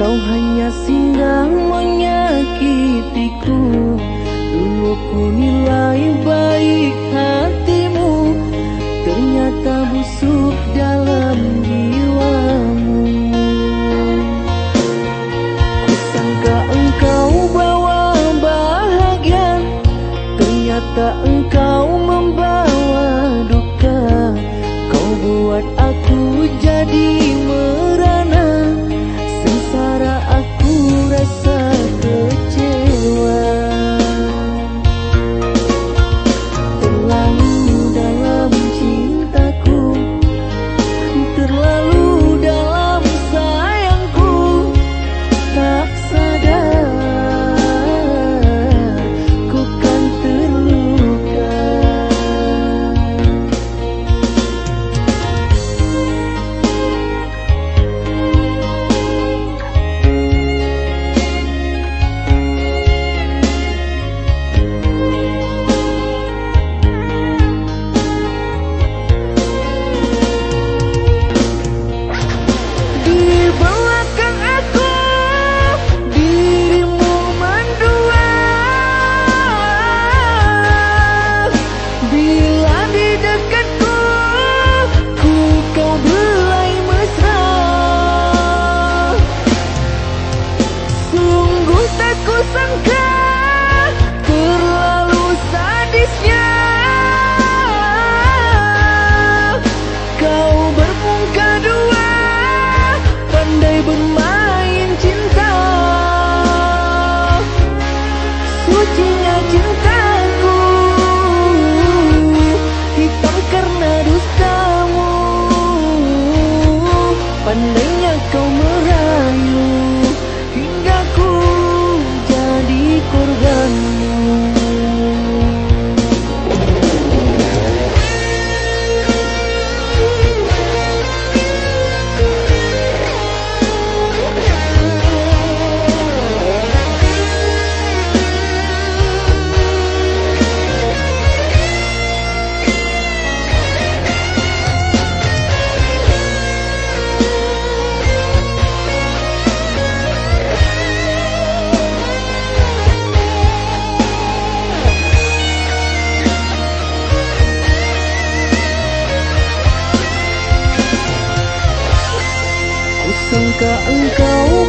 Kau hanya singgah menyakitiku. Dulu ku nilai baik hatimu, ternyata busuk dalam jiwamu. Kusangka engkau bawa bahagia, ternyata engkau membawa duka. Kau buat aku jadi merana, sengsara aku rasa kecewa. Terlalu dalam cintaku, terlalu dalam sayangku, tak sadar ku kan terluka. Kusangka terlalu sadisnya kau bermuka dua, pandai bermain cinta. Sucinya cintaku hitam karena dustamu. Pandainya kau merayu hingga ku jadi korbanmu. Kusangka engkau